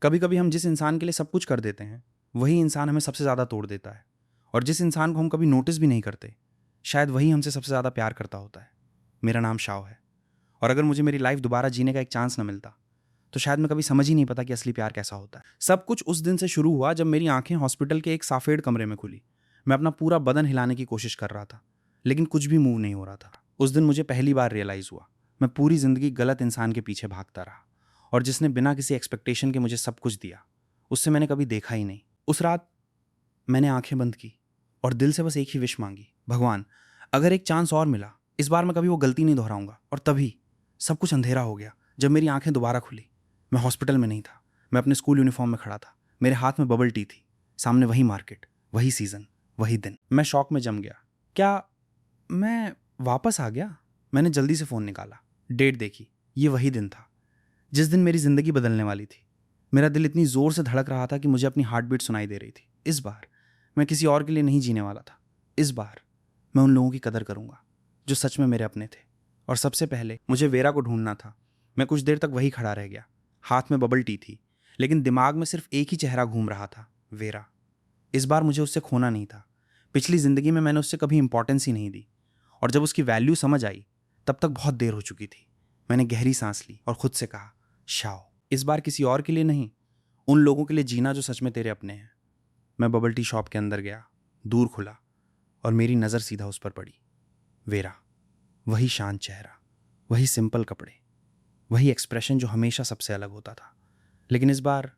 कभी कभी हम जिस इंसान के लिए सब कुछ कर देते हैं वही इंसान हमें सबसे ज़्यादा तोड़ देता है, और जिस इंसान को हम कभी नोटिस भी नहीं करते शायद वही हमसे सबसे ज़्यादा प्यार करता होता है। मेरा नाम शाव है, और अगर मुझे मेरी लाइफ दोबारा जीने का एक चांस न मिलता तो शायद मैं कभी समझ ही नहीं पाता कि असली प्यार कैसा होता है। सब कुछ उस दिन से शुरू हुआ जब मेरी आंखें हॉस्पिटल के एक साफेड कमरे में खुली। मैं अपना पूरा बदन हिलाने की कोशिश कर रहा था, लेकिन कुछ भी मूव नहीं हो रहा था। उस दिन मुझे पहली बार रियलाइज़ हुआ मैं पूरी ज़िंदगी गलत इंसान के पीछे भागता रहा, और जिसने बिना किसी एक्सपेक्टेशन के मुझे सब कुछ दिया उससे मैंने कभी देखा ही नहीं। उस रात मैंने आंखें बंद की और दिल से बस एक ही विश मांगी, भगवान अगर एक चांस और मिला, इस बार मैं कभी वो गलती नहीं दोहराऊंगा। और तभी सब कुछ अंधेरा हो गया जब मेरी आंखें दोबारा खुली। मैं हॉस्पिटल में नहीं था, मैं अपने स्कूल यूनिफॉर्म में खड़ा था। मेरे हाथ में बबल टी थी, सामने वही मार्केट, वही सीज़न, वही दिन। मैं शॉक में जम गया। क्या मैं वापस आ गया? मैंने जल्दी से फ़ोन निकाला, डेट देखी। ये वही दिन था जिस दिन मेरी ज़िंदगी बदलने वाली थी। मेरा दिल इतनी ज़ोर से धड़क रहा था कि मुझे अपनी हार्ट बीट सुनाई दे रही थी। इस बार मैं किसी और के लिए नहीं जीने वाला था। इस बार मैं उन लोगों की कदर करूंगा जो सच में मेरे अपने थे। और सबसे पहले मुझे वेरा को ढूंढना था। मैं कुछ देर तक वही खड़ा रह गया। हाथ में बबल टी थी, लेकिन दिमाग में सिर्फ एक ही चेहरा घूम रहा था, वेरा। इस बार मुझे उससे खोना नहीं था। पिछली ज़िंदगी में मैंने उससे कभी इंपॉर्टेंस ही नहीं दी, और जब उसकी वैल्यू समझ आई तब तक बहुत देर हो चुकी थी। मैंने गहरी सांस ली और खुद से कहा, शाओ इस बार किसी और के लिए नहीं, उन लोगों के लिए जीना जो सच में तेरे अपने हैं। मैं बबल टी शॉप के अंदर गया, दूर खुला, और मेरी नज़र सीधा उस पर पड़ी। वेरा, वही शांत चेहरा, वही सिंपल कपड़े, वही एक्सप्रेशन जो हमेशा सबसे अलग होता था। लेकिन इस बार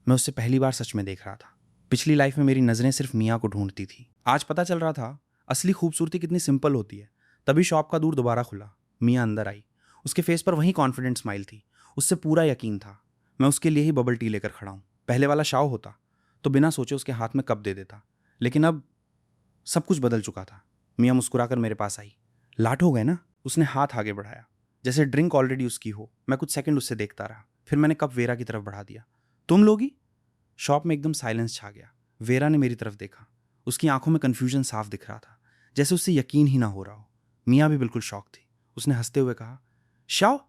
मैं उससे पहली बार सच में देख रहा था। पिछली लाइफ में मेरी नज़रें सिर्फ मियाँ को ढूंढती थी। आज पता चल रहा था असली खूबसूरती कितनी सिंपल होती है। तभी शॉप का दूर दोबारा खुला, मियाँ अंदर आई। उसके फेस पर वही कॉन्फिडेंट स्माइल थी, उससे पूरा यकीन था। मैं उसके लिए ही बबल टी लेकर खड़ा हूँ। पहले वाला शाव होता तो बिना सोचे उसके हाथ में कप दे देता, लेकिन अब सब कुछ बदल चुका था। मियाँ मुस्कुराकर मेरे पास आई। लाट हो गए ना? उसने हाथ आगे बढ़ाया, जैसे ड्रिंक ऑलरेडी उसकी हो। मैं कुछ सेकंड उससे देखता रहा, फिर मैंने कप वेरा की तरफ बढ़ा दिया। तुम लोग ही? शॉप में एकदम साइलेंस छा गया। वेरा ने मेरी तरफ देखा, उसकी आंखों में कन्फ्यूजन साफ दिख रहा था, जैसे उससे यकीन ही ना हो रहा हो। मियाँ भी बिल्कुल शॉक थी। उसने हंसते हुए कहा, शाओ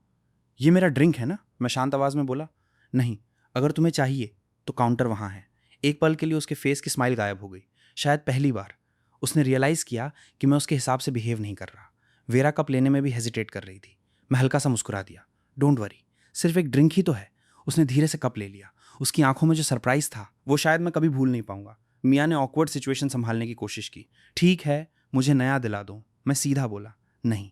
ये मेरा ड्रिंक है ना? मैं शांत आवाज़ में बोला, नहीं, अगर तुम्हें चाहिए तो काउंटर वहाँ है। एक पल के लिए उसके फेस की स्माइल गायब हो गई। शायद पहली बार उसने रियलाइज़ किया कि मैं उसके हिसाब से बिहेव नहीं कर रहा। वेरा कप लेने में भी हेजिटेट कर रही थी। मैं हल्का सा मुस्कुरा दिया, डोंट वरी, सिर्फ एक ड्रिंक ही तो है। उसने धीरे से कप ले लिया। उसकी आंखों में जो सरप्राइज था वो शायद मैं कभी भूल नहीं पाऊंगा। मियाँ ने ऑकवर्ड सिचुएशन संभालने की कोशिश की। ठीक है, मुझे नया दिला दो। मैं सीधा बोला, नहीं,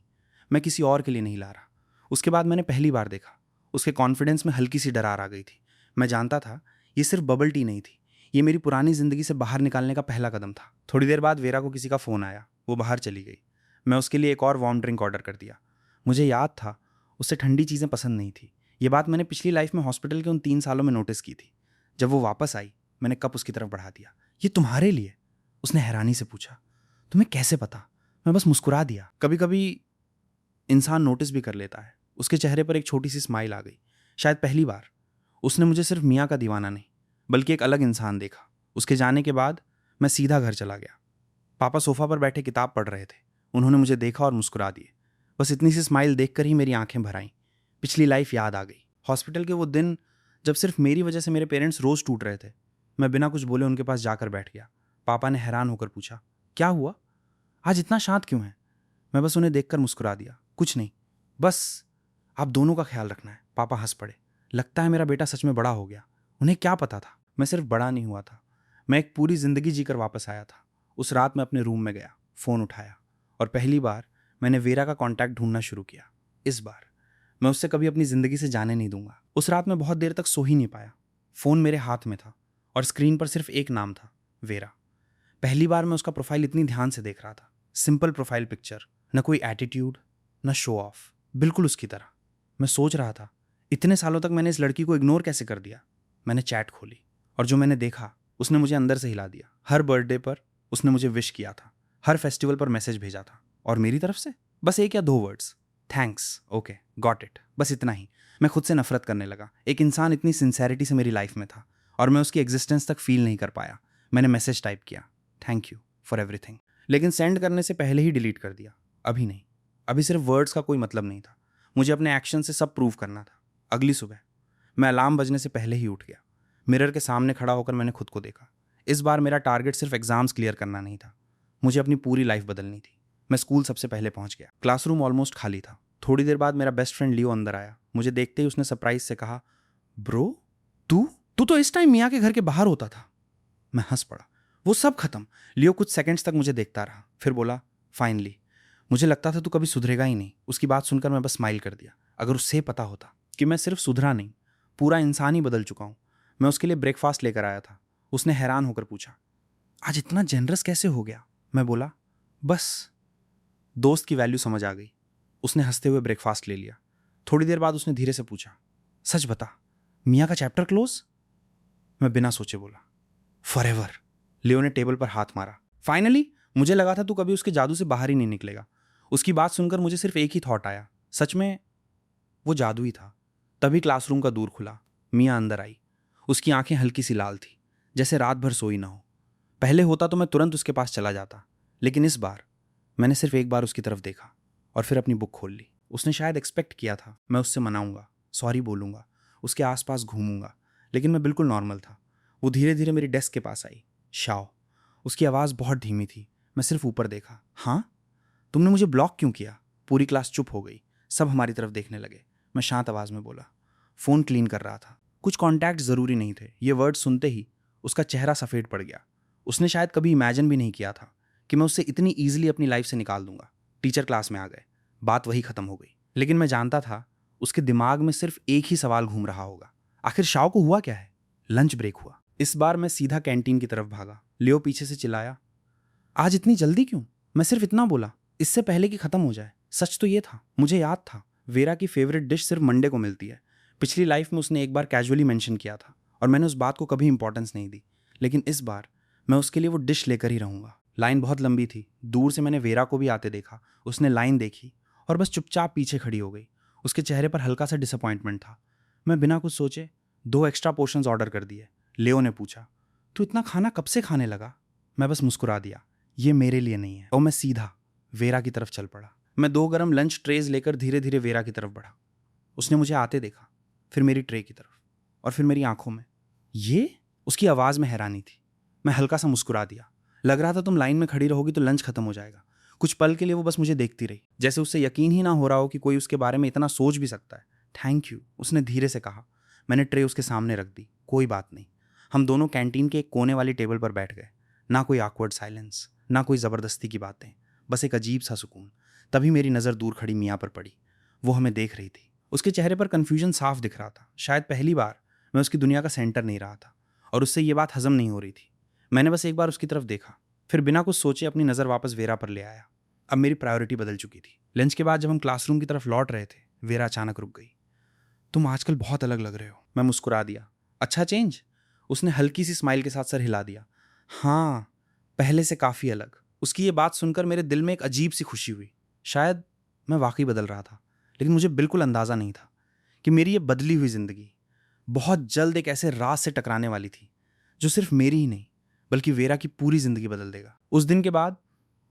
मैं किसी और के लिए नहीं ला रहा। उसके बाद मैंने पहली बार देखा, उसके कॉन्फिडेंस में हल्की सी डरार आ गई थी। मैं जानता था ये सिर्फ बबल टी नहीं थी, ये मेरी पुरानी ज़िंदगी से बाहर निकालने का पहला कदम था। थोड़ी देर बाद वेरा को किसी का फ़ोन आया, वो बाहर चली गई। मैं उसके लिए एक और वार्म ड्रिंक ऑर्डर कर दिया। मुझे याद था उससे ठंडी चीज़ें पसंद नहीं थी। ये बात मैंने पिछली लाइफ में हॉस्पिटल के उन 3 सालों में नोटिस की थी। जब वो वापस आई, मैंने कप उसकी तरफ बढ़ा दिया। ये तुम्हारे लिए? उसने हैरानी से पूछा। तुम्हें कैसे पता? मैं बस मुस्कुरा दिया। कभी कभी इंसान नोटिस भी कर लेता है। उसके चेहरे पर एक छोटी सी स्माइल आ गई। शायद पहली बार उसने मुझे सिर्फ मियाँ का दीवाना नहीं, बल्कि एक अलग इंसान देखा। उसके जाने के बाद मैं सीधा घर चला गया। पापा सोफा पर बैठे किताब पढ़ रहे थे। उन्होंने मुझे देखा और मुस्कुरा दिए। बस इतनी सी स्माइल देखकर ही मेरी आंखें भर आईं। पिछली लाइफ याद आ गई। हॉस्पिटल के वो दिन जब सिर्फ मेरी वजह से मेरे पेरेंट्स रोज़ टूट रहे थे। मैं बिना कुछ बोले उनके पास जाकर बैठ गया। पापा ने हैरान होकर पूछा, क्या हुआ? आज इतना शांत क्यों है? मैं बस उन्हें देखकर मुस्कुरा दिया, कुछ नहीं, बस आप दोनों का ख्याल रखना है। पापा हंस पड़े। लगता है मेरा बेटा सच में बड़ा हो गया। उन्हें क्या पता था, मैं सिर्फ बड़ा नहीं हुआ था, मैं एक पूरी ज़िंदगी जीकर वापस आया था। उस रात मैं अपने रूम में गया, फ़ोन उठाया, और पहली बार मैंने वेरा का कॉन्टैक्ट ढूंढना शुरू किया। इस बार मैं उससे कभी अपनी ज़िंदगी से जाने नहीं दूंगा। उस रात मैं बहुत देर तक सो ही नहीं पाया। फ़ोन मेरे हाथ में था और स्क्रीन पर सिर्फ एक नाम था, वेरा। पहली बार मैं उसका प्रोफाइल इतनी ध्यान से देख रहा था। सिंपल प्रोफाइल पिक्चर, न कोई एटीट्यूड, न शो ऑफ, बिल्कुल उसकी तरह। मैं सोच रहा था, इतने सालों तक मैंने इस लड़की को इग्नोर कैसे कर दिया। मैंने चैट खोली और जो मैंने देखा उसने मुझे अंदर से हिला दिया। हर बर्थडे पर उसने मुझे विश किया था, हर फेस्टिवल पर मैसेज भेजा था, और मेरी तरफ से बस एक या दो words, thanks, okay, got it, बस इतना ही। मैं खुद से नफरत करने लगा। एक इंसान इतनी सिंसेरिटी से मेरी लाइफ में था और मैं उसकी एग्जिस्टेंस तक फील नहीं कर पाया। मैंने मैसेज टाइप किया, थैंक यू फॉर एवरीथिंग, लेकिन सेंड करने से पहले ही डिलीट कर दिया। अभी नहीं, अभी सिर्फ वर्ड्स का कोई मतलब नहीं था। मुझे अपने एक्शन से सब प्रूव करना था। अगली सुबह मैं अलार्म बजने से पहले ही उठ गया। मिरर के सामने खड़ा होकर मैंने खुद को देखा। इस बार मेरा टारगेट सिर्फ एग्जाम्स क्लियर करना नहीं था, मुझे अपनी पूरी लाइफ बदलनी थी। मैं स्कूल सबसे पहले पहुंच गया। क्लासरूम ऑलमोस्ट खाली था। थोड़ी देर बाद मेरा बेस्ट फ्रेंड लियो अंदर आया। मुझे देखते ही उसने सरप्राइज से कहा, ब्रो तू तू तो इस टाइम मियाँ के घर के बाहर होता था। मैं हंस पड़ा। वो सब खत्म। लियो कुछ सेकंड्स तक मुझे देखता रहा, फिर बोला, फाइनली। मुझे लगता था तू कभी सुधरेगा ही नहीं। उसकी बात सुनकर मैं बस स्माइल कर दिया। अगर उससे पता होता कि मैं सिर्फ सुधरा नहीं, पूरा इंसान ही बदल चुका हूं। मैं उसके लिए ब्रेकफास्ट लेकर आया था। उसने हैरान होकर पूछा, आज इतना जेनरस कैसे हो गया? मैं बोला, बस। दोस्त की वैल्यू समझ आ गई। उसने हंसते हुए ब्रेकफास्ट ले लिया। थोड़ी देर बाद उसने धीरे से पूछा, सच बता, मियाँ का चैप्टर क्लोज? मैं बिना सोचे बोला, फॉरएवर। लियो ने टेबल पर हाथ मारा। फाइनली। मुझे लगा था तू कभी उसके जादू से बाहर ही नहीं निकलेगा। उसकी बात सुनकर मुझे सिर्फ एक ही थॉट आया, सच में वो जादू ही था। तभी क्लासरूम का दूर खुला। मियाँ अंदर आई। उसकी आंखें हल्की सी लाल थी, जैसे रात भर सोई ना हो। पहले होता तो मैं तुरंत उसके पास चला जाता, लेकिन इस बार मैंने सिर्फ एक बार उसकी तरफ देखा और फिर अपनी बुक खोल ली। उसने शायद एक्सपेक्ट किया था मैं उससे मनाऊंगा, सॉरी बोलूंगा, उसके आसपास घूमूंगा, लेकिन मैं बिल्कुल नॉर्मल था। वो धीरे धीरे मेरी डेस्क के पास आई। शाओ। उसकी आवाज़ बहुत धीमी थी। मैं सिर्फ ऊपर देखा। हाँ, तुमने मुझे ब्लॉक क्यों किया? पूरी क्लास चुप हो गई। सब हमारी तरफ देखने लगे। मैं शांत आवाज़ में बोला, फ़ोन क्लीन कर रहा था। कुछ कॉन्टैक्ट ज़रूरी नहीं थे। ये वर्ड सुनते ही उसका चेहरा सफ़ेद पड़ गया। उसने शायद कभी इमेजिन भी नहीं किया था कि मैं उससे इतनी ईजिली अपनी लाइफ से निकाल दूंगा। टीचर क्लास में आ गए। बात वही ख़त्म हो गई। लेकिन मैं जानता था उसके दिमाग में सिर्फ एक ही सवाल घूम रहा होगा, आखिर शाओ को हुआ क्या है? लंच ब्रेक हुआ। इस बार मैं सीधा कैंटीन की तरफ भागा। लियो पीछे से चिल्लाया, आज इतनी जल्दी क्यों? मैं सिर्फ इतना बोला, इससे पहले कि ख़त्म हो जाए। सच तो ये था, मुझे याद था वेरा की फेवरेट डिश सिर्फ मंडे को मिलती है। पिछली लाइफ में उसने एक बार कैजुअली मेंशन किया था और मैंने उस बात को कभी इंपॉर्टेंस नहीं दी। लेकिन इस बार मैं उसके लिए वो डिश लेकर ही रहूँगा। लाइन बहुत लंबी थी। दूर से मैंने वेरा को भी आते देखा। उसने लाइन देखी और बस चुपचाप पीछे खड़ी हो गई। उसके चेहरे पर हल्का सा डिसअपॉइंटमेंट था। मैं बिना कुछ सोचे 2 एक्स्ट्रा पोर्शंस ऑर्डर कर दिए। लियो ने पूछा, तू इतना खाना कब से खाने लगा? मैं बस मुस्कुरा दिया, ये मेरे लिए नहीं है। और मैं सीधा वेरा की तरफ चल पड़ा। मैं 2 गरम लंच ट्रेज लेकर धीरे धीरे वेरा की तरफ बढ़ा। उसने मुझे आते देखा, फिर मेरी ट्रे की तरफ और फिर मेरी आंखों में। ये? उसकी आवाज़ में हैरानी थी। मैं हल्का सा मुस्कुरा दिया। लग रहा था तुम लाइन में खड़ी रहोगी तो लंच खत्म हो जाएगा। कुछ पल के लिए वो बस मुझे देखती रही, जैसे उससे यकीन ही ना हो रहा हो कि कोई उसके बारे में इतना सोच भी सकता है। थैंक यू, उसने धीरे से कहा। मैंने ट्रे उसके सामने रख दी। कोई बात नहीं। हम दोनों कैंटीन के एक कोने वाली टेबल पर बैठ गए। ना कोई ऑकवर्ड साइलेंस, ना कोई ज़बरदस्ती की बातें, बस एक अजीब सा सुकून। तभी मेरी नज़र दूर खड़ी मियाँ पर पड़ी। वो हमें देख रही थी। उसके चेहरे पर कन्फ्यूजन साफ दिख रहा था। शायद पहली बार मैं उसकी दुनिया का सेंटर नहीं रहा था और उससे ये बात हजम नहीं हो रही थी। मैंने बस एक बार उसकी तरफ देखा, फिर बिना कुछ सोचे अपनी नज़र वापस वेरा पर ले आया। अब मेरी प्रायोरिटी बदल चुकी थी। लंच के बाद जब हम क्लासरूम की तरफ लौट रहे थे, वेरा अचानक रुक गई। तुम आजकल बहुत अलग लग रहे हो। मैं मुस्कुरा दिया। अच्छा चेंज? उसने हल्की सी स्माइल के साथ सर हिला दिया। हाँ, पहले से काफ़ी अलग। उसकी ये बात सुनकर मेरे दिल में एक अजीब सी खुशी हुई। शायद मैं वाकई बदल रहा था, लेकिन मुझे बिल्कुल अंदाज़ा नहीं था कि मेरी ये बदली हुई ज़िंदगी बहुत जल्द एक ऐसे राज से टकराने वाली थी जो सिर्फ मेरी ही नहीं बल्कि वेरा की पूरी ज़िंदगी बदल देगा। उस दिन के बाद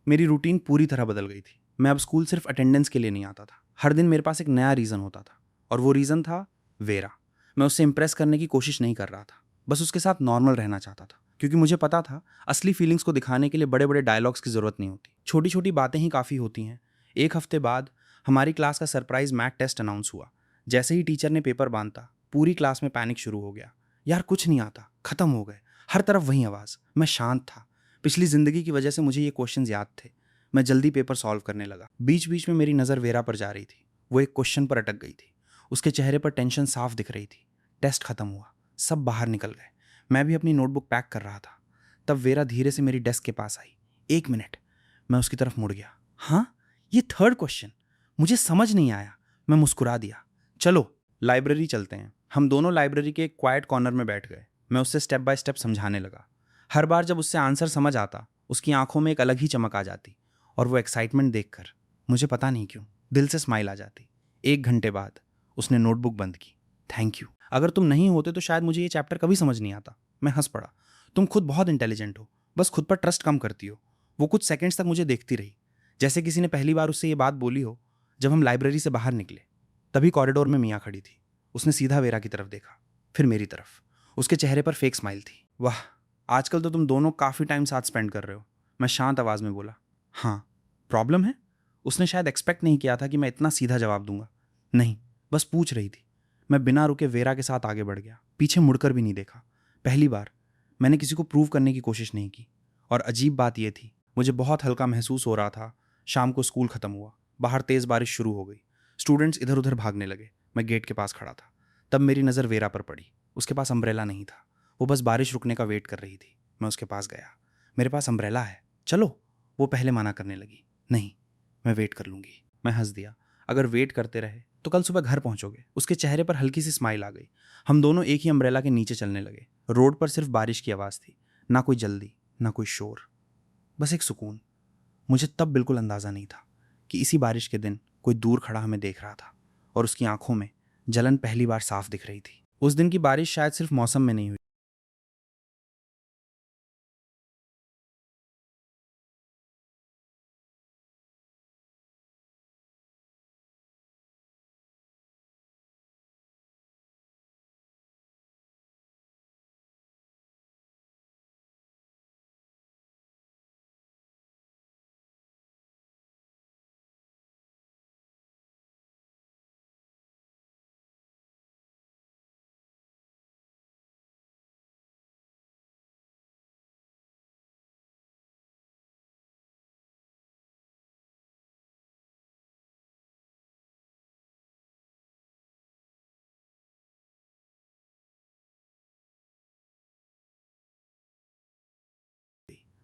मेरी रूटीन पूरी तरह बदल गई थी। मैं अब स्कूल सिर्फ अटेंडेंस के लिए नहीं आता था। हर दिन मेरे पास एक नया रीज़न होता था और वो रीज़न था वेरा। मैं उससे इम्प्रेस करने की कोशिश नहीं कर रहा था, बस उसके साथ नॉर्मल रहना चाहता था, क्योंकि मुझे पता था असली फीलिंग्स को दिखाने के लिए बड़े बड़े डायलॉग्स की ज़रूरत नहीं होती। छोटी छोटी बातें ही काफ़ी होती हैं। एक हफ्ते बाद हमारी क्लास का सरप्राइज मैथ टेस्ट अनाउंस हुआ। जैसे ही टीचर ने पेपर बांधा, पूरी क्लास में पैनिक शुरू हो गया। यार कुछ नहीं आता, ख़त्म हो गए। हर तरफ वही आवाज़। मैं शांत था। पिछली ज़िंदगी की वजह से मुझे ये क्वेश्चंस याद थे। मैं जल्दी पेपर सॉल्व करने लगा। बीच बीच में मेरी नज़र वेरा पर जा रही थी। वो एक क्वेश्चन पर अटक गई थी। उसके चेहरे पर टेंशन साफ दिख रही थी। टेस्ट खत्म हुआ, सब बाहर निकल गए। मैं भी अपनी नोटबुक पैक कर रहा था। तब वेरा धीरे से मेरी डेस्क के पास आई। 1 मिनट। मैं उसकी तरफ मुड़ गया। हाँ, ये 3rd क्वेश्चन मुझे समझ नहीं आया। मैं मुस्कुरा दिया। चलो लाइब्रेरी चलते हैं। हम दोनों लाइब्रेरी के एक क्वाइट कॉर्नर में बैठ गए। मैं उससे स्टेप बाय स्टेप समझाने लगा। हर बार जब उससे आंसर समझ आता, उसकी आंखों में एक अलग ही चमक आ जाती और वो एक्साइटमेंट देखकर मुझे पता नहीं क्यों दिल से स्माइल आ जाती। 1 घंटे बाद उसने नोटबुक बंद की। Thank you. अगर तुम नहीं होते तो शायद मुझे ये चैप्टर कभी समझ नहीं आता। मैं हंस पड़ा। तुम खुद बहुत इंटेलिजेंट हो, बस खुद पर ट्रस्ट कम करती हो। वो कुछ सेकंड्स तक मुझे देखती रही, जैसे किसी ने पहली बार उससे ये बात बोली हो। जब हम लाइब्रेरी से बाहर निकले, तभी कॉरिडोर में मियाँ खड़ी थी। उसने सीधा वेरा की तरफ देखा, फिर मेरी तरफ। उसके चेहरे पर फेक स्माइल थी। वाह, आजकल तो तुम दोनों काफ़ी टाइम साथ स्पेंड कर रहे हो। मैं शांत आवाज़ में बोला। हाँ। प्रॉब्लम है? उसने शायद एक्सपेक्ट नहीं किया था कि मैं इतना सीधा जवाब दूंगा। नहीं, बस पूछ रही थी। मैं बिना रुके वेरा के साथ आगे बढ़ गया, पीछे मुड़कर भी नहीं देखा। पहली बार मैंने किसी को प्रूव करने की कोशिश नहीं की। और अजीब बात यह थी, मुझे बहुत हल्का महसूस हो रहा था। शाम को स्कूल खत्म हुआ, बाहर तेज़ बारिश शुरू हो गई। स्टूडेंट्स इधर उधर भागने लगे। मैं गेट के पास खड़ा था। तब मेरी नज़र वेरा पर पड़ी। उसके पास अम्ब्रेला नहीं था। वो बस बारिश रुकने का वेट कर रही थी। मैं उसके पास गया। मेरे पास अम्ब्रेला है, चलो। वो पहले मना करने लगी। नहीं, मैं वेट कर लूँगी। मैं हंस दिया। अगर वेट करते रहे तो कल सुबह घर पहुंचोगे। उसके चेहरे पर हल्की सी स्माइल आ गई। हम दोनों एक ही अम्ब्रेला के नीचे चलने लगे। रोड पर सिर्फ बारिश की आवाज़ थी, ना कोई जल्दी, ना कोई शोर, बस एक सुकून। मुझे तब बिल्कुल अंदाज़ा नहीं था कि इसी बारिश के दिन कोई दूर खड़ा हमें देख रहा था और उसकी आंखों में जलन पहली बार साफ दिख रही थी। उस दिन की बारिश शायद सिर्फ मौसम में नहीं हुई।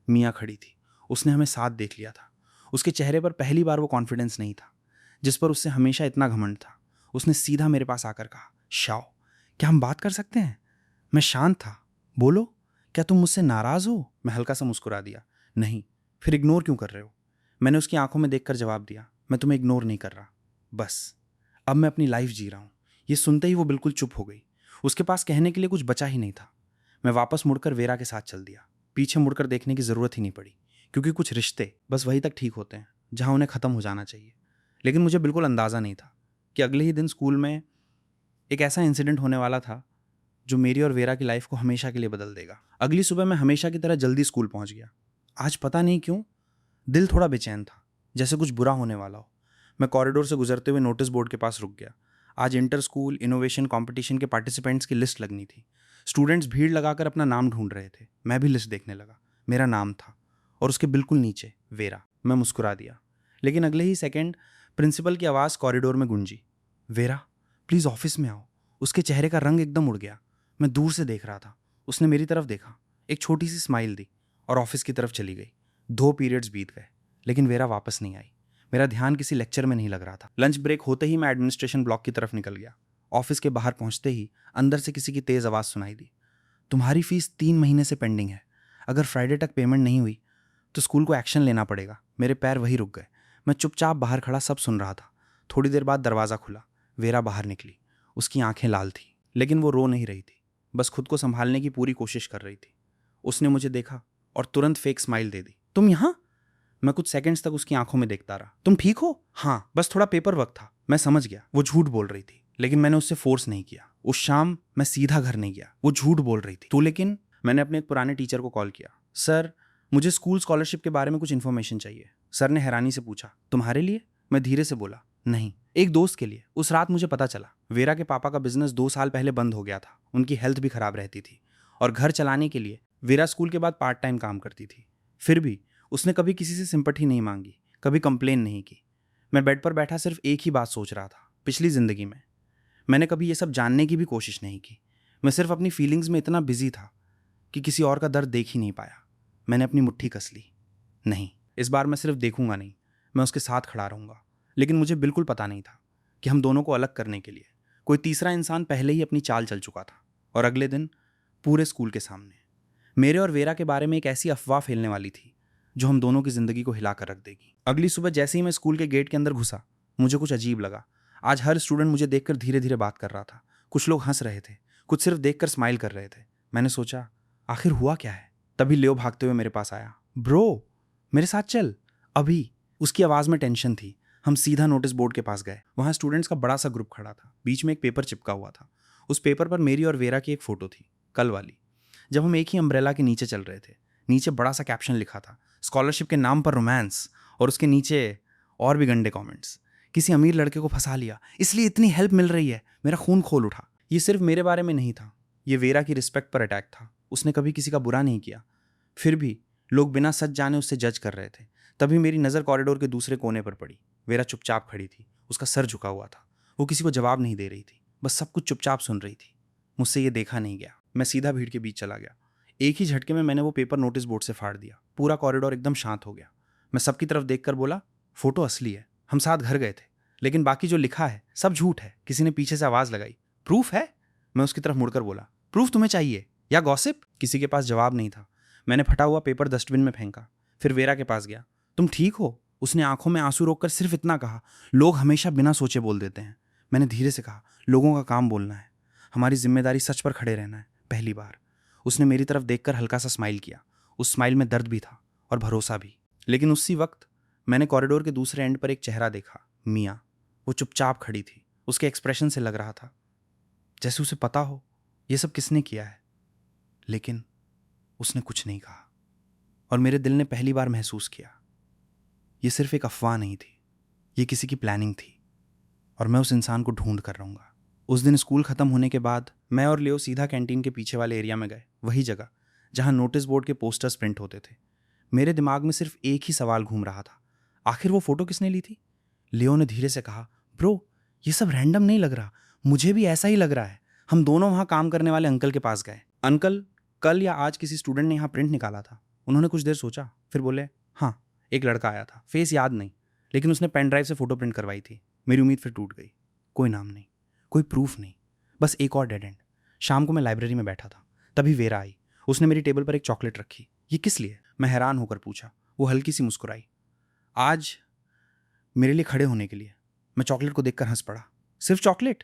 मियाँ खड़ी थी। उसने हमें साथ देख लिया था। उसके चेहरे पर पहली बार वो कॉन्फिडेंस नहीं था जिस पर उससे हमेशा इतना घमंड था। उसने सीधा मेरे पास आकर कहा, शाओ, क्या हम बात कर सकते हैं? मैं शांत था। बोलो, क्या तुम मुझसे नाराज हो? मैं हल्का सा मुस्कुरा दिया। नहीं। फिर इग्नोर क्यों कर रहे हो? मैंने उसकी आंखों में देखकर जवाब दिया। मैं तुम्हें इग्नोर नहीं कर रहा, बस अब मैं अपनी लाइफ जी रहा हूँ। ये सुनते ही वो बिल्कुल चुप हो गई। उसके पास कहने के लिए कुछ बचा ही नहीं था। मैं वापस मुड़कर वेरा के साथ चल दिया। पीछे मुड़कर देखने की जरूरत ही नहीं पड़ी, क्योंकि कुछ रिश्ते बस वहीं तक ठीक होते हैं जहां उन्हें खत्म हो जाना चाहिए। लेकिन मुझे बिल्कुल अंदाजा नहीं था कि अगले ही दिन स्कूल में एक ऐसा इंसिडेंट होने वाला था जो मेरी और वेरा की लाइफ को हमेशा के लिए बदल देगा। अगली सुबह मैं हमेशा की तरह जल्दी स्कूल पहुंच गया। आज पता नहीं क्यों दिल थोड़ा बेचैन था, जैसे कुछ बुरा होने वाला हो। मैं कॉरिडोर से गुजरते हुए नोटिस बोर्ड के पास रुक गया। आज इंटर स्कूल इनोवेशन कंपटीशन के पार्टिसिपेंट्स की लिस्ट लगनी थी। स्टूडेंट्स भीड़ लगाकर अपना नाम ढूंढ रहे थे। मैं भी लिस्ट देखने लगा। मेरा नाम था और उसके बिल्कुल नीचे वेरा। मैं मुस्कुरा दिया, लेकिन अगले ही सेकंड प्रिंसिपल की आवाज़ कॉरिडोर में गूंजी, वेरा, प्लीज़ ऑफिस में आओ। उसके चेहरे का रंग एकदम उड़ गया। मैं दूर से देख रहा था। उसने मेरी तरफ देखा, एक छोटी सी स्माइल दी और ऑफिस की तरफ चली गई। 2 पीरियड्स बीत गए, लेकिन वेरा वापस नहीं आई। मेरा ध्यान किसी लेक्चर में नहीं लग रहा था। लंच ब्रेक होते ही मैं एडमिनिस्ट्रेशन ब्लॉक की तरफ निकल गया। ऑफिस के बाहर पहुंचते ही अंदर से किसी की तेज़ आवाज़ सुनाई दी, तुम्हारी फीस 3 महीने से पेंडिंग है। अगर फ्राइडे तक पेमेंट नहीं हुई तो स्कूल को एक्शन लेना पड़ेगा। मेरे पैर वहीं रुक गए। मैं चुपचाप बाहर खड़ा सब सुन रहा था। थोड़ी देर बाद दरवाज़ा खुला। वेरा बाहर निकली। उसकी आंखें लाल थी, लेकिन वो रो नहीं रही थी, बस खुद को संभालने की पूरी कोशिश कर रही थी। उसने मुझे देखा और तुरंत फेक स्माइल दे दी। तुम यहाँ? मैं कुछ सेकंड्स तक उसकी आंखों में देखता रहा। तुम ठीक हो? हाँ, बस थोड़ा पेपर वर्क था। मैं समझ गया वो झूठ बोल रही थी, लेकिन मैंने उससे फोर्स नहीं किया। उस शाम मैं सीधा घर नहीं गया। वो झूठ बोल रही थी तो लेकिन मैंने अपने एक पुराने टीचर को कॉल किया। सर, मुझे स्कूल स्कॉलरशिप के बारे में कुछ इन्फॉर्मेशन चाहिए। सर ने हैरानी से पूछा, तुम्हारे लिए? मैं धीरे से बोला, नहीं, एक दोस्त के लिए। उस रात मुझे पता चला वेरा के पापा का बिजनेस 2 साल पहले बंद हो गया था। उनकी हेल्थ भी खराब रहती थी और घर चलाने के लिए वेरा स्कूल के बाद पार्ट टाइम काम करती थी। फिर भी उसने कभी किसी से सिंपैथी नहीं मांगी, कभी कंप्लेन नहीं की। मैं बेड पर बैठा सिर्फ एक ही बात सोच रहा था, पिछली जिंदगी में मैंने कभी ये सब जानने की भी कोशिश नहीं की। मैं सिर्फ अपनी फीलिंग्स में इतना बिजी था कि किसी और का दर्द देख ही नहीं पाया। मैंने अपनी मुट्ठी कस ली। नहीं, इस बार मैं सिर्फ देखूंगा नहीं, मैं उसके साथ खड़ा रहूंगा। लेकिन मुझे बिल्कुल पता नहीं था कि हम दोनों को अलग करने के लिए कोई तीसरा इंसान पहले ही अपनी चाल चल चुका था। और अगले दिन पूरे स्कूल के सामने मेरे और वेरा के बारे में एक ऐसी अफवाह फैलने वाली थी जो हम दोनों की जिंदगी को हिलाकर रख देगी। अगली सुबह जैसे ही मैं स्कूल के गेट के अंदर घुसा, मुझे कुछ अजीब लगा। आज हर स्टूडेंट मुझे देखकर धीरे धीरे बात कर रहा था। कुछ लोग हंस रहे थे, कुछ सिर्फ देखकर स्माइल कर रहे थे। मैंने सोचा, आखिर हुआ क्या है? तभी लियो भागते हुए मेरे पास आया। ब्रो, मेरे साथ चल अभी। उसकी आवाज़ में टेंशन थी। हम सीधा नोटिस बोर्ड के पास गए। वहाँ स्टूडेंट्स का बड़ा सा ग्रुप खड़ा था। बीच में एक पेपर चिपका हुआ था। उस पेपर पर मेरी और वेरा की एक फ़ोटो थी। कल वाली, जब हम एक ही अम्ब्रेला के नीचे चल रहे थे। नीचे बड़ा सा कैप्शन लिखा था, स्कॉलरशिप के नाम पर रोमांस, और उसके नीचे और भी गंदे कमेंट्स। किसी अमीर लड़के को फंसा लिया, इसलिए इतनी हेल्प मिल रही है। मेरा खून खोल उठा। ये सिर्फ मेरे बारे में नहीं था, ये वेरा की रिस्पेक्ट पर अटैक था। उसने कभी किसी का बुरा नहीं किया, फिर भी लोग बिना सच जाने उससे जज कर रहे थे। तभी मेरी नज़र कॉरिडोर के दूसरे कोने पर पड़ी। वेरा चुपचाप खड़ी थी, उसका सर झुका हुआ था। वो किसी को जवाब नहीं दे रही थी, बस सब कुछ चुपचाप सुन रही थी। मुझसे ये देखा नहीं गया। मैं सीधा भीड़ के बीच चला गया। एक ही झटके में मैंने वो पेपर नोटिस बोर्ड से फाड़ दिया। पूरा कॉरिडोर एकदम शांत हो गया। मैं सबकी तरफ देखकर बोला, फोटो असली है, हम साथ घर गए थे, लेकिन बाकी जो लिखा है सब झूठ है। किसी ने पीछे से आवाज़ लगाई, प्रूफ है? मैं उसकी तरफ मुड़कर बोला, प्रूफ तुम्हें चाहिए या गॉसिप? किसी के पास जवाब नहीं था। मैंने फटा हुआ पेपर डस्टबिन में फेंका, फिर वेरा के पास गया। तुम ठीक हो? उसने आंखों में आंसू रोककर सिर्फ इतना कहा, लोग हमेशा बिना सोचे बोल देते हैं। मैंने धीरे से कहा, लोगों का काम बोलना है, हमारी जिम्मेदारी सच पर खड़े रहना है। पहली बार उसने मेरी तरफ देखकर हल्का सा स्माइल किया। उस स्माइल में दर्द भी था और भरोसा भी। लेकिन उसी वक्त मैंने कॉरिडोर के दूसरे एंड पर एक चेहरा देखा, मियाँ। वो चुपचाप खड़ी थी। उसके एक्सप्रेशन से लग रहा था जैसे उसे पता हो ये सब किसने किया है, लेकिन उसने कुछ नहीं कहा। और मेरे दिल ने पहली बार महसूस किया, ये सिर्फ एक अफवाह नहीं थी, ये किसी की प्लानिंग थी, और मैं उस इंसान को ढूंढ कर रहूँगा। उस दिन स्कूल ख़त्म होने के बाद मैं और लियो सीधा कैंटीन के पीछे वाले एरिया में गए, वही जगह जहाँ नोटिस बोर्ड के पोस्टर्स प्रिंट होते थे। मेरे दिमाग में सिर्फ एक ही सवाल घूम रहा था, आखिर वो फ़ोटो किसने ली थी? लियो ने धीरे से कहा, ब्रो ये सब रैंडम नहीं लग रहा, मुझे भी ऐसा ही लग रहा है। हम दोनों वहाँ काम करने वाले अंकल के पास गए। अंकल, कल या आज किसी स्टूडेंट ने यहाँ प्रिंट निकाला था। उन्होंने कुछ देर सोचा, फिर बोले, हाँ एक लड़का आया था, फेस याद नहीं, लेकिन उसने पेन ड्राइव से फ़ोटो प्रिंट करवाई थी। मेरी उम्मीद फिर टूट गई। कोई नाम नहीं, कोई प्रूफ नहीं, बस एक और डेड एंड। शाम को मैं लाइब्रेरी में बैठा था, तभी वेरा आई। उसने मेरी टेबल पर एक चॉकलेट रखी। ये किस लिए? मैं हैरान होकर पूछा। वो हल्की सी मुस्कुराई, आज मेरे लिए खड़े होने के लिए। मैं चॉकलेट को देखकर हंस पड़ा। सिर्फ चॉकलेट?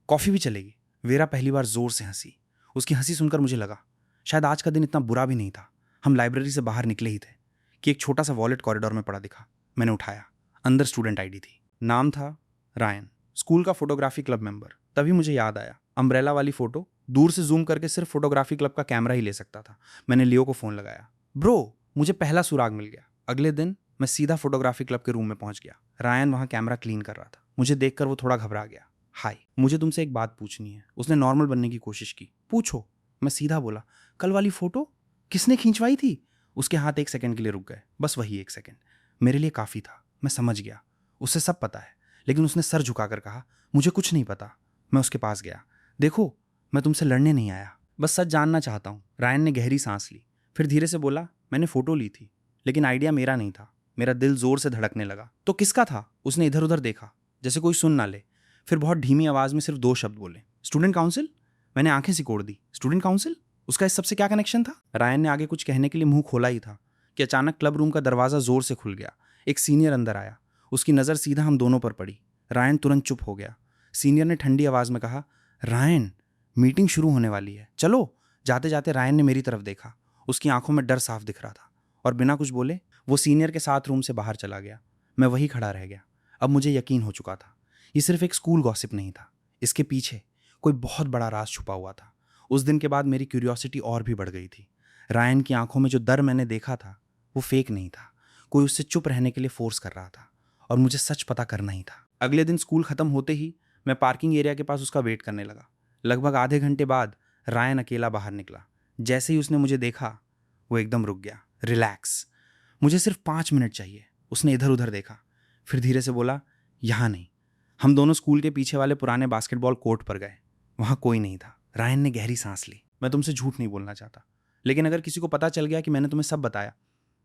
कॉफ़ी भी चलेगी? वेरा पहली बार जोर से हंसी। उसकी हंसी सुनकर मुझे लगा शायद आज का दिन इतना बुरा भी नहीं था। हम लाइब्रेरी से बाहर निकले ही थे कि एक छोटा सा वॉलेट कॉरिडोर में पड़ा दिखा। मैंने उठाया, अंदर स्टूडेंट आईडी थी, नाम था रायन, स्कूल का फोटोग्राफी क्लब मेंबर। तभी मुझे याद आया, अम्ब्रेला वाली फोटो दूर से जूम करके सिर्फ फोटोग्राफी क्लब का कैमरा ही ले सकता था। मैंने लियो को फ़ोन लगाया, ब्रो मुझे पहला सुराग मिल गया। अगले दिन मैं सीधा फोटोग्राफी क्लब के रूम में पहुंच गया। रायन वहां कैमरा क्लीन कर रहा था। मुझे देखकर वो थोड़ा घबरा गया। हाय, मुझे तुमसे एक बात पूछनी है। उसने नॉर्मल बनने की कोशिश की। पूछो। मैं सीधा बोला, कल वाली फोटो किसने खींचवाई थी? उसके हाथ एक सेकंड के लिए रुक गए, बस वही एक सेकंड। मेरे लिए काफ़ी था। मैं समझ गया उसे सब पता है, लेकिन उसने सर झुकाकर कहा, मुझे कुछ नहीं पता। मैं उसके पास गया। देखो, मैं तुमसे लड़ने नहीं आया, बस सच जानना चाहता हूँ। रायन ने गहरी सांस ली, फिर धीरे से बोला, मैंने फ़ोटो ली थी, लेकिन आइडिया मेरा नहीं था। मेरा दिल जोर से धड़कने लगा। तो किसका था? उसने इधर उधर देखा जैसे कोई सुन ना ले, फिर बहुत धीमी आवाज़ में सिर्फ 2 शब्द बोले, स्टूडेंट काउंसिल। मैंने आंखें सिकोड़ दी। Student council? उसका इस सबसे क्या कनेक्शन था? रायन ने आगे कुछ कहने के लिए मुंह खोला ही था कि अचानक क्लब रूम का दरवाज़ा जोर से खुल गया। एक सीनियर अंदर आया। उसकी नज़र सीधा हम दोनों पर पड़ी। रायन तुरंत चुप हो गया। सीनियर ने ठंडी आवाज़ में कहा, रायन मीटिंग शुरू होने वाली है, चलो। जाते जाते रायन ने मेरी तरफ देखा। उसकी आंखों में डर साफ दिख रहा था, और बिना कुछ बोले वो सीनियर के साथ रूम से बाहर चला गया। मैं वहीं खड़ा रह गया। अब मुझे यकीन हो चुका था, ये सिर्फ एक स्कूल गॉसिप नहीं था, इसके पीछे कोई बहुत बड़ा राज छुपा हुआ था। उस दिन के बाद मेरी क्यूरियोसिटी और भी बढ़ गई थी। रायन की आंखों में जो डर मैंने देखा था वो फेक नहीं था, कोई उससे चुप रहने के लिए फोर्स कर रहा था, और मुझे सच पता करना ही था। अगले दिन स्कूल ख़त्म होते ही मैं पार्किंग एरिया के पास उसका वेट करने लगा। लगभग आधे घंटे बाद रायन अकेला बाहर निकला। जैसे ही उसने मुझे देखा वो एकदम रुक गया। रिलैक्स, मुझे सिर्फ 5 मिनट चाहिए। उसने इधर उधर देखा, फिर धीरे से बोला, यहाँ नहीं। हम दोनों स्कूल के पीछे वाले पुराने बास्केटबॉल कोर्ट पर गए। वहाँ कोई नहीं था। रायन ने गहरी सांस ली। मैं तुमसे झूठ नहीं बोलना चाहता, लेकिन अगर किसी को पता चल गया कि मैंने तुम्हें सब बताया,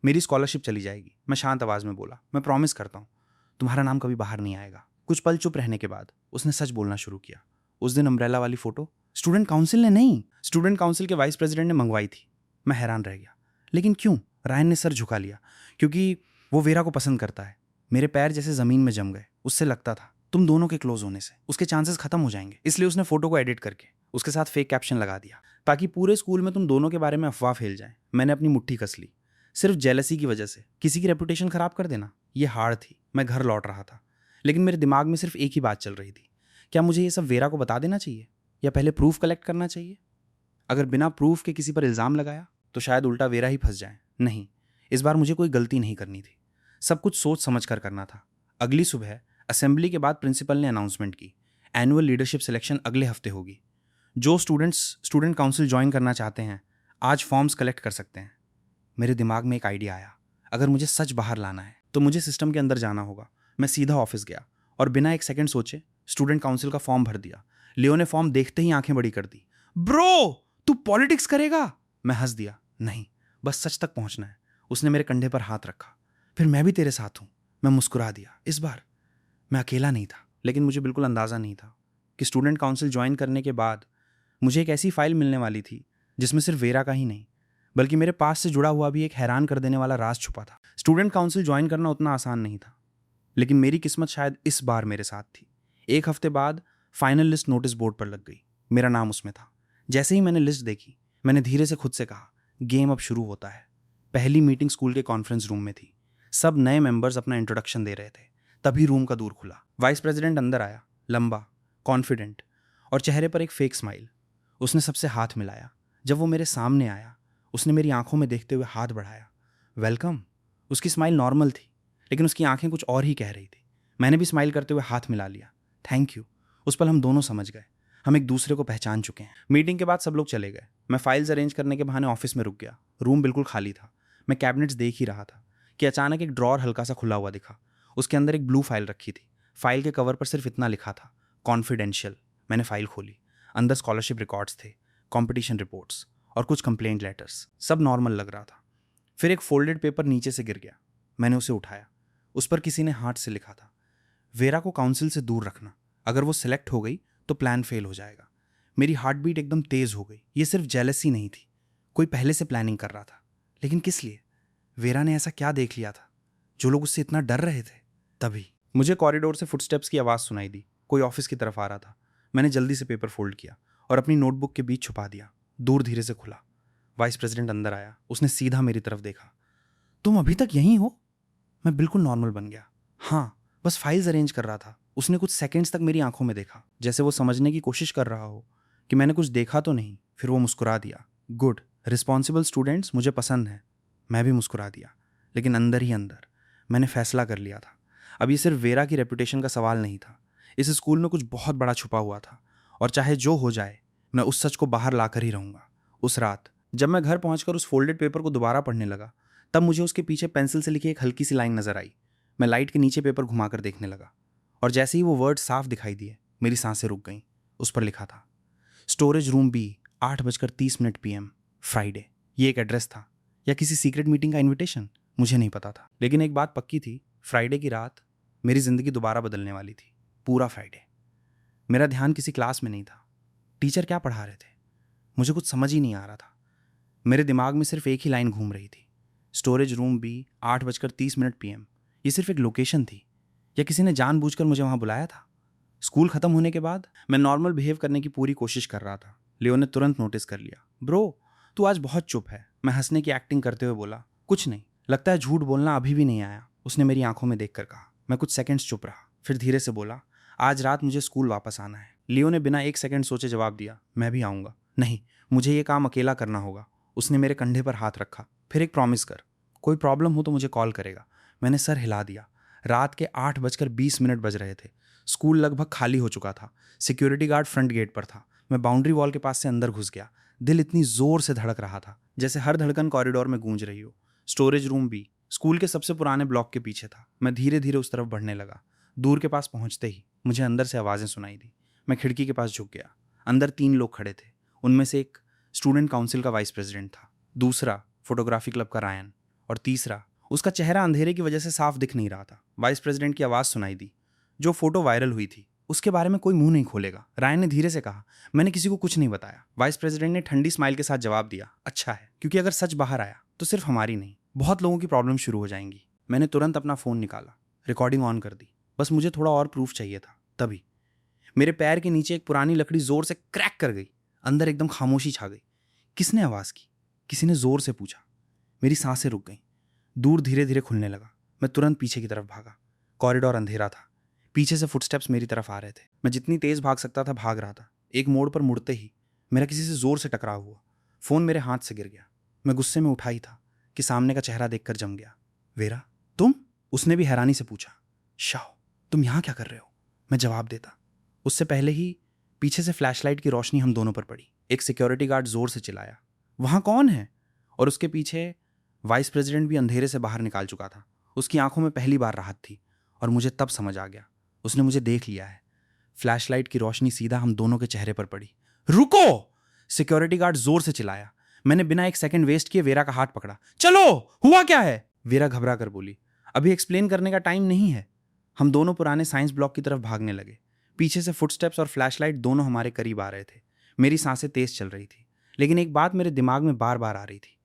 मेरी स्कॉलरशिप चली जाएगी। मैं शांत आवाज़ में बोला, मैं प्रॉमिस करता हूँ तुम्हारा नाम कभी बाहर नहीं आएगा। कुछ पल चुप रहने के बाद उसने सच बोलना शुरू किया। उस दिन अम्ब्रेला वाली फ़ोटो स्टूडेंट काउंसिल ने नहीं, स्टूडेंट काउंसिल के वाइस प्रेसिडेंट ने मंगवाई थी। मैं हैरान रह गया, लेकिन क्यों? रायन ने सर झुका लिया। क्योंकि वो वेरा को पसंद करता है। मेरे पैर जैसे ज़मीन में जम गए। उससे लगता था तुम दोनों के क्लोज होने से उसके चांसेस खत्म हो जाएंगे। इसलिए उसने फोटो को एडिट करके उसके साथ फेक कैप्शन लगा दिया, ताकि पूरे स्कूल में तुम दोनों के बारे में अफवाह फैल जाए। मैंने अपनी मुट्ठी कस ली। सिर्फ जेलसी की वजह से किसी की रेपुटेशन खराब कर देना, ये हार्ड थी। मैं घर लौट रहा था, लेकिन मेरे दिमाग में सिर्फ एक ही बात चल रही थी, क्या मुझे ये सब वेरा को बता देना चाहिए या पहले प्रूफ कलेक्ट करना चाहिए? अगर बिना प्रूफ के किसी पर इल्ज़ाम लगाया तो शायद उल्टा वेरा ही फंस जाए। नहीं, इस बार मुझे कोई गलती नहीं करनी थी। सब कुछ सोच समझ कर करना था। अगली सुबह असेंबली के बाद प्रिंसिपल ने अनाउंसमेंट की, एनुअल लीडरशिप सिलेक्शन अगले हफ्ते होगी। जो स्टूडेंट्स स्टूडेंट काउंसिल ज्वाइन करना चाहते हैं आज फॉर्म्स कलेक्ट कर सकते हैं। मेरे दिमाग में एक आइडिया आया, अगर मुझे सच बाहर लाना है तो मुझे सिस्टम के अंदर जाना होगा। मैं सीधा ऑफिस गया और बिना एक सेकंड सोचे स्टूडेंट काउंसिल का फॉर्म भर दिया। लियो ने फॉर्म देखते ही आंखें बड़ी कर दी। ब्रो, तू पॉलिटिक्स करेगा? मैं हंस दिया। नहीं, बस सच तक पहुंचना है। उसने मेरे कंधे पर हाथ रखा। फिर मैं भी तेरे साथ हूं। मैं मुस्कुरा दिया। इस बार मैं अकेला नहीं था, लेकिन मुझे बिल्कुल अंदाजा नहीं था कि स्टूडेंट काउंसिल ज्वाइन करने के बाद मुझे एक ऐसी फाइल मिलने वाली थी जिसमें सिर्फ वेरा का ही नहीं बल्कि मेरे पास से जुड़ा हुआ भी एक हैरान कर देने वाला राज छुपा था। स्टूडेंट काउंसिल ज्वाइन करना उतना आसान नहीं था, लेकिन मेरी किस्मत शायद इस बार मेरे साथ थी। एक हफ्ते बाद फाइनल लिस्ट नोटिस बोर्ड पर लग गई। मेरा नाम उसमें था। जैसे ही मैंने लिस्ट देखी, मैंने धीरे से खुद से कहा, गेम अब शुरू होता है। पहली मीटिंग स्कूल के कॉन्फ्रेंस रूम में थी। सब नए मेंबर्स अपना इंट्रोडक्शन दे रहे थे। तभी रूम का दूर खुला। वाइस प्रेसिडेंट अंदर आया, लंबा, कॉन्फिडेंट और चेहरे पर एक फेक स्माइल। उसने सबसे हाथ मिलाया। जब वो मेरे सामने आया, उसने मेरी आंखों में देखते हुए हाथ बढ़ाया। वेलकम। उसकी स्माइल नॉर्मल थी, लेकिन उसकी आंखें कुछ और ही कह रही थी। मैंने भी स्माइल करते हुए हाथ मिला लिया। Thank you. उस पल हम दोनों समझ गए, हम एक दूसरे को पहचान चुके हैं। मीटिंग के बाद सब लोग चले गए। मैं फाइल्स अरेंज करने के बहाने ऑफिस में रुक गया। रूम बिल्कुल खाली था। मैं कैबिनेट्स देख ही रहा था कि अचानक एक ड्रॉर हल्का सा खुला हुआ दिखा। उसके अंदर एक ब्लू फाइल रखी थी। फाइल के कवर पर सिर्फ इतना लिखा था, कॉन्फिडेंशियल। मैंने फाइल खोली। अंदर स्कॉलरशिप रिकॉर्ड्स थे, कॉम्पिटिशन रिपोर्ट्स और कुछ कंप्लेंट लेटर्स। सब नॉर्मल लग रहा था। फिर एक फोल्डेड पेपर नीचे से गिर गया। मैंने उसे उठाया। उस पर किसी ने हाथ से लिखा था, वेरा को काउंसिल से दूर रखना। अगर वो सिलेक्ट हो गई तो प्लान फेल हो जाएगा। मेरी हार्ट बीट एकदम तेज हो गई। ये सिर्फ जेलसी नहीं थी, कोई पहले से प्लानिंग कर रहा था। लेकिन किस लिए? वेरा ने ऐसा क्या देख लिया था जो लोग उससे इतना डर रहे थे? तभी मुझे कॉरिडोर से फुटस्टेप्स की आवाज़ सुनाई दी। कोई ऑफिस की तरफ आ रहा था। मैंने जल्दी से पेपर फोल्ड किया और अपनी नोटबुक के बीच छुपा दिया। दूर धीरे से खुला। वाइस प्रेसिडेंट अंदर आया। उसने सीधा मेरी तरफ देखा। तुम अभी तक यहीं हो? मैं बिल्कुल नॉर्मल बन गया। हाँ, बस फाइल्स अरेंज कर रहा था। उसने कुछ सेकंड्स तक मेरी आंखों में देखा, जैसे वो समझने की कोशिश कर रहा हो कि मैंने कुछ देखा तो नहीं। फिर वो मुस्कुरा दिया। गुड, रिस्पॉन्सिबल स्टूडेंट्स मुझे पसंद हैं। मैं भी मुस्कुरा दिया, लेकिन अंदर ही अंदर मैंने फैसला कर लिया था। अब ये सिर्फ वेरा की रेपुटेशन का सवाल नहीं था। इस स्कूल में कुछ बहुत बड़ा छुपा हुआ था, और चाहे जो हो जाए, मैं उस सच को बाहर लाकर ही रहूंगा। उस रात जब मैं घर पहुंचकर उस फोल्डेड पेपर को दोबारा पढ़ने लगा, तब मुझे उसके पीछे पेंसिल से लिखी एक हल्की सी लाइन नजर आई। मैं लाइट के नीचे पेपर घुमाकर देखने लगा, और जैसे ही वो वर्ड साफ दिखाई दिए, मेरी सांसें रुक गईं। उस पर लिखा था, storage room B, 8:30 PM, Friday. ये एक एड्रेस था या किसी सीक्रेट मीटिंग का इन्विटेशन? मुझे नहीं पता था, लेकिन एक बात पक्की थी, फ्राइडे की रात मेरी जिंदगी दोबारा बदलने वाली थी। पूरा फ्राइडे। मेरा ध्यान किसी क्लास में नहीं था। टीचर क्या पढ़ा रहे थे मुझे कुछ समझ ही नहीं आ रहा था। मेरे दिमाग में सिर्फ एक ही लाइन घूम रही थी, स्टोरेज रूम बी, 8:30 PM। ये सिर्फ एक लोकेशन थी या किसी ने जानबूझकर मुझे वहां बुलाया था? स्कूल खत्म होने के बाद मैं नॉर्मल बिहेव करने की पूरी कोशिश कर रहा था। लियो ने तुरंत नोटिस कर लिया। ब्रो, तू आज बहुत चुप है। मैं हंसने की एक्टिंग करते हुए बोला, कुछ नहीं, लगता है झूठ बोलना अभी भी नहीं आया। उसने मेरी आंखों में देखकर कहा। मैं कुछ सेकंड्स चुप रहा, फिर धीरे से बोला, आज रात मुझे स्कूल वापस आना है। लियो ने बिना एक सेकंड सोचे जवाब दिया, मैं भी आऊँगा। नहीं, मुझे ये काम अकेला करना होगा। उसने मेरे कंधे पर हाथ रखा। फिर एक प्रॉमिस कर, कोई प्रॉब्लम हो तो मुझे कॉल करेगा। मैंने सर हिला दिया। रात के 8:20 बज रहे थे। स्कूल लगभग खाली हो चुका था। सिक्योरिटी गार्ड फ्रंट गेट पर था। मैं बाउंड्री वॉल के पास से अंदर घुस गया। दिल इतनी जोर से धड़क रहा था जैसे हर धड़कन कॉरिडोर में गूंज रही हो। स्टोरेज रूम भी स्कूल के सबसे पुराने ब्लॉक के पीछे था। मैं धीरे धीरे उस तरफ बढ़ने लगा। दूर के पास पहुंचते ही मुझे अंदर से आवाज़ें सुनाई दी। मैं खिड़की के पास झुक गया। अंदर 3 लोग खड़े थे। उनमें से एक स्टूडेंट काउंसिल का वाइस प्रेसिडेंट था, दूसरा फोटोग्राफी क्लब का रायन, और तीसरा, उसका चेहरा अंधेरे की वजह से साफ दिख नहीं रहा था। वाइस प्रेसिडेंट की आवाज़ सुनाई दी, जो फोटो वायरल हुई थी उसके बारे में कोई मुंह नहीं खोलेगा। रायन ने धीरे से कहा, मैंने किसी को कुछ नहीं बताया। वाइस प्रेसिडेंट ने ठंडी स्माइल के साथ जवाब दिया, अच्छा है, क्योंकि अगर सच बाहर आया तो सिर्फ हमारी नहीं, बहुत लोगों की प्रॉब्लम शुरू हो जाएंगी। मैंने तुरंत अपना फ़ोन निकाला, रिकॉर्डिंग ऑन कर दी। बस मुझे थोड़ा और प्रूफ चाहिए था। तभी मेरे पैर के नीचे एक पुरानी लकड़ी जोर से क्रैक कर गई। अंदर एकदम खामोशी छा गई। किसने आवाज़ की? किसी ने जोर से पूछा। मेरी सांसें रुक गईं। दूर धीरे धीरे खुलने लगा। मैं तुरंत पीछे की तरफ भागा। कॉरिडोर अंधेरा था। पीछे से फुटस्टेप्स मेरी तरफ आ रहे थे। मैं जितनी तेज भाग सकता था भाग रहा था। एक मोड़ पर मुड़ते ही मेरा किसी से जोर से टकराव हुआ। फ़ोन मेरे हाथ से गिर गया। मैं गुस्से में उठा ही था कि सामने का चेहरा देखकर जम गया। वेरा, तुम? उसने भी हैरानी से पूछा। शाओ, तुम यहाँ क्या कर रहे हो? मैं जवाब देता, उससे पहले ही पीछे से फ्लैशलाइट की रोशनी हम दोनों पर पड़ी। एक सिक्योरिटी गार्ड जोर से चिल्लाया, वहाँ कौन है? और उसके पीछे वाइस प्रेसिडेंट भी अंधेरे से बाहर निकाल चुका था। उसकी आंखों में पहली बार राहत थी और मुझे तब समझ आ गया, उसने मुझे देख लिया है। फ्लैशलाइट की रोशनी सीधा हम दोनों के चेहरे पर पड़ी। रुको! सिक्योरिटी गार्ड जोर से चिल्लाया। मैंने बिना एक सेकंड वेस्ट किए वेरा का हाथ पकड़ा। चलो, हुआ क्या है? वेरा घबरा कर बोली, अभी एक्सप्लेन करने का टाइम नहीं है। हम दोनों पुराने साइंस ब्लॉक की तरफ भागने लगे। पीछे से फुटस्टेप्स और फ्लैशलाइट दोनों हमारे करीब आ रहे थे। मेरी सांसें तेज चल रही थी, लेकिन एक बात मेरे दिमाग में बार बार आ रही थी।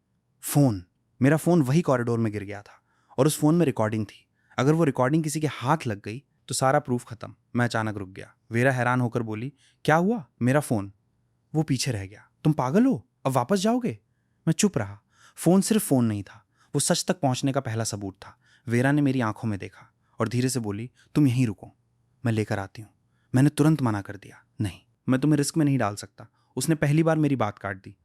फोन, मेरा फोन वही कॉरिडोर में गिर गया था और उस फोन में रिकॉर्डिंग थी। अगर वो रिकॉर्डिंग किसी के हाथ लग गई तो सारा प्रूफ खत्म। मैं अचानक रुक गया। वेरा हैरान होकर बोली, क्या हुआ? मेरा फोन? वो पीछे रह गया। तुम पागल हो? अब वापस जाओगे? मैं चुप रहा। फोन सिर्फ फोन नहीं था, वो सच तक पहुंचने का पहला सबूत था। वेरा ने मेरी आंखों में देखा और धीरे से बोली, तुम यहीं रुको, मैं लेकर आती हूँ। मैंने तुरंत मना कर दिया, नहीं, मैं तुम्हें रिस्क में नहीं डाल सकता। उसने पहली बार मेरी बात काट दी।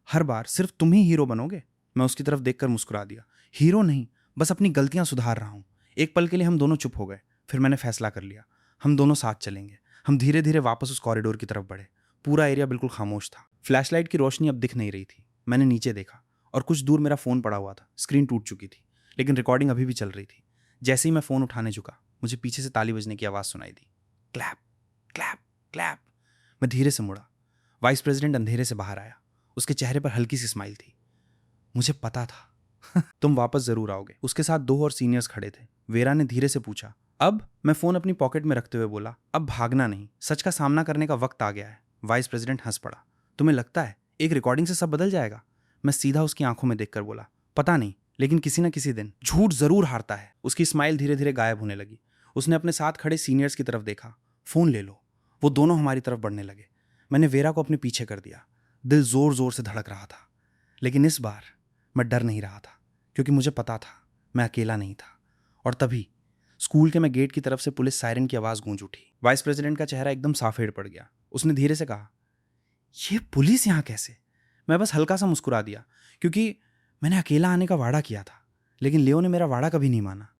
हर बार सिर्फ तुम ही हीरो बनोगे? मैं उसकी तरफ देखकर मुस्कुरा दिया। हीरो नहीं, बस अपनी गलतियां सुधार रहा हूँ। एक पल के लिए हम दोनों चुप हो गए। फिर मैंने फैसला कर लिया, हम दोनों साथ चलेंगे। हम धीरे धीरे वापस उस कॉरिडोर की तरफ बढ़े। पूरा एरिया बिल्कुल खामोश था। फ्लैशलाइट की रोशनी अब दिख नहीं रही थी। मैंने नीचे देखा और कुछ दूर मेरा फोन पड़ा हुआ था। स्क्रीन टूट चुकी थी, लेकिन रिकॉर्डिंग अभी भी चल रही थी। जैसे ही मैं फोन उठाने झुका, मुझे पीछे से ताली बजने की आवाज सुनाई दी। Clap clap clap. मैं धीरे से मुड़ा। वाइस प्रेसिडेंट अंधेरे से बाहर आया। उसके चेहरे पर हल्की सी स्माइल थी। मुझे पता था तुम वापस जरूर आओगे। उसके साथ दो और सीनियर्स खड़े थे। वेरा ने धीरे से पूछा, अब? मैं फोन अपनी पॉकेट में रखते हुए बोला, अब भागना नहीं, सच का सामना करने का वक्त आ गया है। वाइस प्रेसिडेंट हंस पड़ा। तुम्हें लगता है एक रिकॉर्डिंग से सब बदल जाएगा? मैं सीधा उसकी आंखों में देखकर बोला, पता नहीं, लेकिन किसी न किसी दिन झूठ जरूर हारता है। उसकी स्माइल धीरे धीरे गायब होने लगी। उसने अपने साथ खड़े सीनियर्स की तरफ देखा। फोन ले लो। वो दोनों हमारी तरफ बढ़ने लगे। मैंने वेरा को अपने पीछे कर दिया। दिल जोर जोर से धड़क रहा था, लेकिन इस बार मैं डर नहीं रहा था, क्योंकि मुझे पता था मैं अकेला नहीं था। और तभी स्कूल के मैं गेट की तरफ से पुलिस सायरन की आवाज गूंज उठी। वाइस प्रेसिडेंट का चेहरा एकदम साफेड़ पड़ गया। उसने धीरे से कहा, ये पुलिस यहाँ कैसे? मैं बस हल्का सा मुस्कुरा दिया, क्योंकि मैंने अकेला आने का वादा किया था, लेकिन लियो ने मेरा वादा कभी नहीं माना।